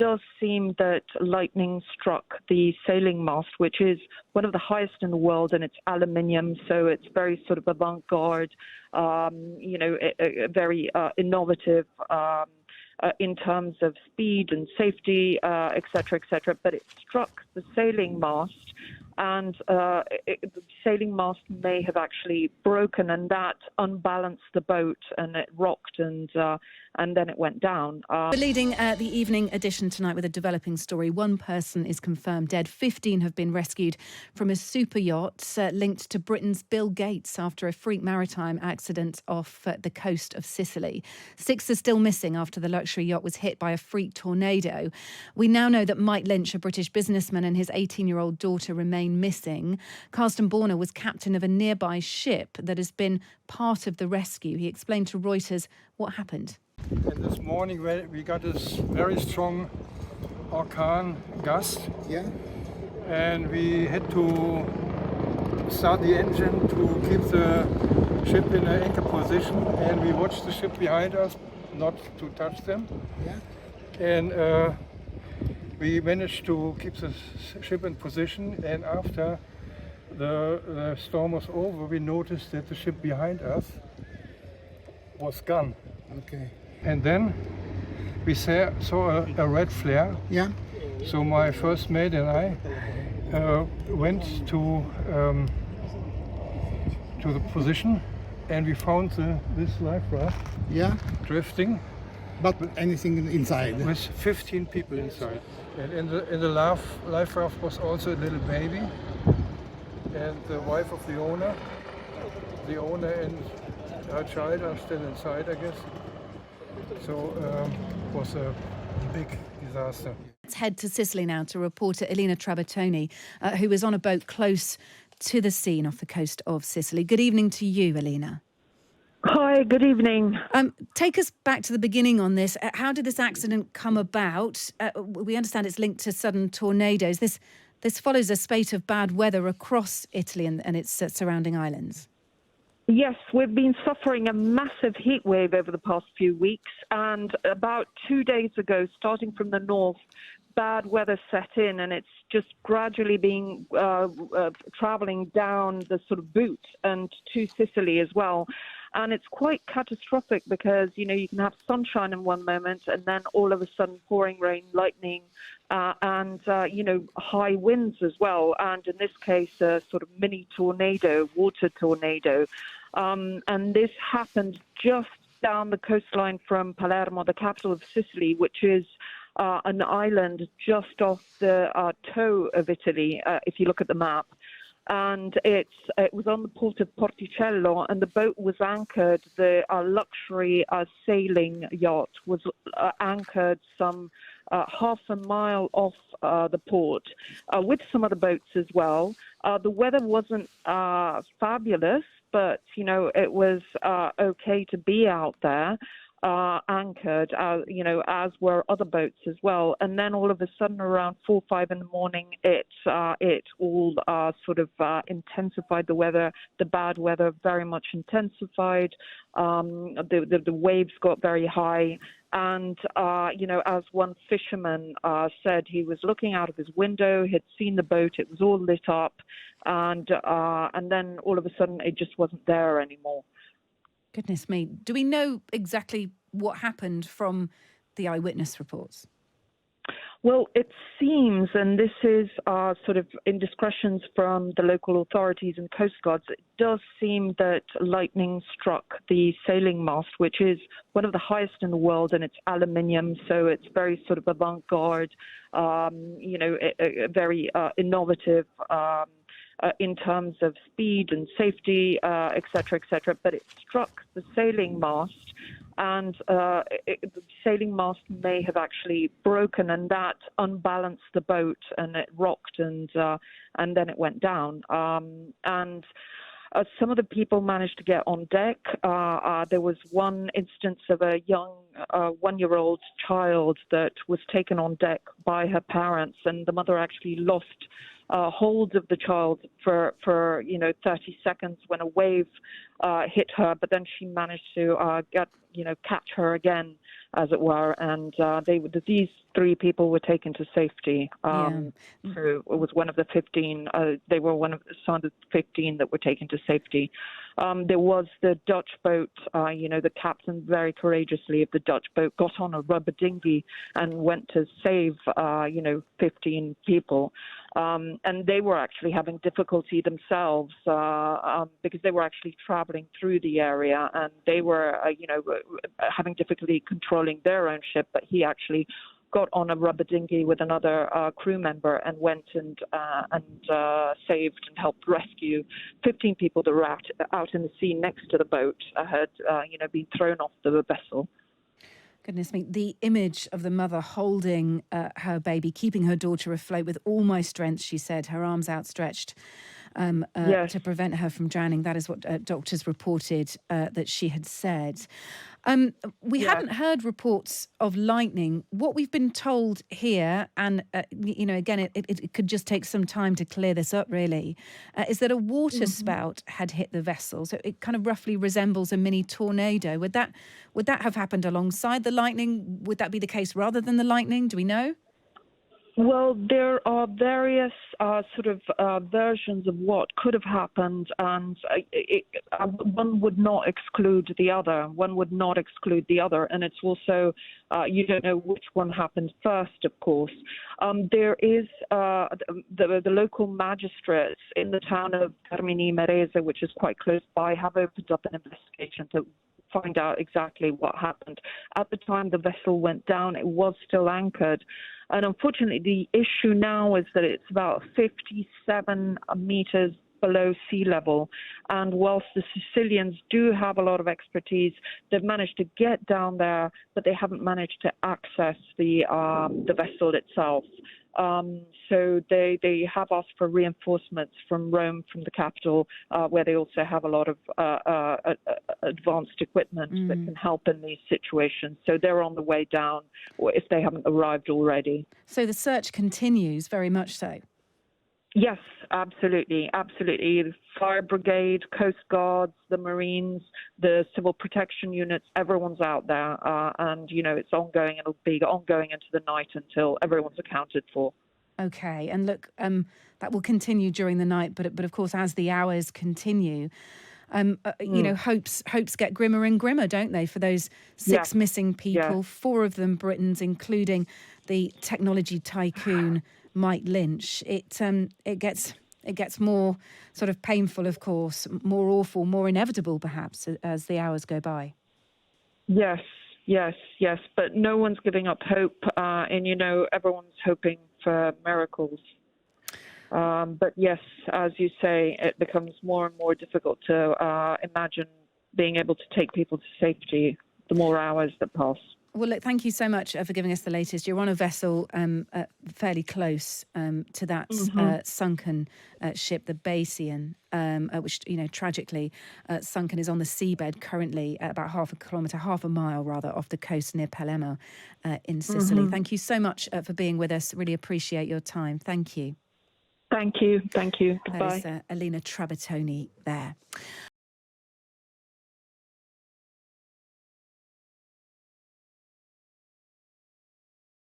does seem that lightning struck the sailing mast, which is one of the highest in the world, and it's aluminium, so it's very sort of avant-garde, very innovative in terms of speed and safety, et cetera, but it struck the sailing mast, and the sailing mast may have actually broken, and that unbalanced the boat, and it rocked, and then it went down. We're leading the evening edition tonight with a developing story. One person is confirmed dead. 15 have been rescued from a super yacht linked to Britain's Bill Gates after a freak maritime accident off the coast of Sicily. 6 are still missing after the luxury yacht was hit by a freak tornado. We now know that Mike Lynch, a British businessman, and his 18-year-old daughter remain missing. Carsten Borner was captain of a nearby ship that has been part of the rescue. He explained to Reuters what happened. And this morning we got this very strong orkan gust, and we had to start the engine to keep the ship in an anchor position, and we watched the ship behind us not to touch them. And we managed to keep the ship in position, and after the storm was over, we noticed that the ship behind us was gone. Okay. And then we saw a red flare. So my first mate and I went to the position, and we found this life raft drifting. But anything inside? With 15 people inside. And in the life raft was also a little baby, and the wife of the owner. The owner and her child are still inside, I guess. So it was a big disaster. Let's head to Sicily now to reporter Alina Trabattoni, who is on a boat close to the scene off the coast of Sicily. Good evening to you, Alina. Hi, good evening. Take us back to the beginning on this. How did this accident come about? We understand it's linked to sudden tornadoes. This follows a spate of bad weather across Italy and its surrounding islands. Yes, we've been suffering a massive heat wave over the past few weeks, and about 2 days ago, starting from the north, bad weather set in, and it's just gradually being traveling down the sort of boot and to Sicily as well. And it's quite catastrophic because, you can have sunshine in one moment and then all of a sudden pouring rain, lightning, and high winds as well. And in this case, a sort of mini tornado, water tornado. And this happened just down the coastline from Palermo, the capital of Sicily, which is an island just off the toe of Italy, if you look at the map. And it was on the port of Porticello, and the boat was anchored. The luxury sailing yacht was anchored some half a mile off the port, with some other boats as well. The weather wasn't fabulous, but it was okay to be out there. Anchored, as were other boats as well. And then all of a sudden, around 4 or 5 in the morning, it all sort of intensified. The weather, the bad weather, very much intensified. The waves got very high, and as one fisherman said, he was looking out of his window, had seen the boat, it was all lit up, and then all of a sudden, it just wasn't there anymore. Goodness me. Do we know exactly what happened from the eyewitness reports? Well, it seems, and this is sort of indiscretions from the local authorities and coast guards, it does seem that lightning struck the sailing mast, which is one of the highest in the world, and it's aluminium, so it's very sort of avant-garde, very innovative, in terms of speed and safety, et cetera, but it struck the sailing mast, and the sailing mast may have actually broken, and that unbalanced the boat, and it rocked, and then it went down. Some of the people managed to get on deck. There was one instance of a young 1-year-old child that was taken on deck by her parents, and the mother actually lost hold of the child for 30 seconds when a wave hit her, but then she managed to catch her again as it were, and these 3 people were taken to safety. So it was one of the 15. They were some of the 15 that were taken to safety. There was the Dutch boat. The captain very courageously of the Dutch boat got on a rubber dinghy and went to save 15 people. And they were actually having difficulty themselves because they were actually traveling through the area, and they were, having difficulty controlling their own ship. But he actually got on a rubber dinghy with another crew member and went and saved and helped rescue 15 people that were out in the sea next to the boat, had been thrown off the vessel. Goodness me, the image of the mother holding her baby, keeping her daughter afloat with all my strength, she said, her arms outstretched to prevent her from drowning. That is what doctors reported that she had said. We hadn't heard reports of lightning. What we've been told here, and, again, it could just take some time to clear this up, really, is that a water spout had hit the vessel. So it kind of roughly resembles a mini tornado. Would that have happened alongside the lightning? Would that be the case rather than the lightning? Do we know? Well, there are various versions of what could have happened, and one would not exclude the other. And it's also, you don't know which one happened first, of course. There is the local magistrates in the town of Termini Imerese, which is quite close by, have opened up an investigation to find out exactly what happened. At the time the vessel went down, it was still anchored. And unfortunately, the issue now is that it's about 57 meters below sea level. And whilst the Sicilians do have a lot of expertise, they've managed to get down there, but they haven't managed to access the vessel itself. So they have asked for reinforcements from Rome, from the capital, where they also have a lot of advanced equipment that can help in these situations. So they're on the way down, or if they haven't arrived already. So the search continues, very much so. Yes, absolutely. The fire brigade, coast guards, the Marines, the civil protection units, everyone's out there. And, it's ongoing. It'll be ongoing into the night until everyone's accounted for. Okay. And look, that will continue during the night. But of course, as the hours continue, hopes get grimmer and grimmer, don't they, for those 6 missing people, 4 of them Britons, including the technology tycoon Mike Lynch. It gets more sort of painful, of course, more awful, more inevitable, perhaps, as the hours go by. Yes. But no one's giving up hope, and everyone's hoping for miracles. But yes, as you say, it becomes more and more difficult to imagine being able to take people to safety the more hours that pass. Well, look, thank you so much for giving us the latest. You're on a vessel fairly close to that sunken ship, the Baesian, which, tragically sunken, is on the seabed currently at about half a mile off the coast near Palermo in Sicily. Thank you so much for being with us. Really appreciate your time. Thank you. Thank you. Goodbye. That is Alina Trabattoni there.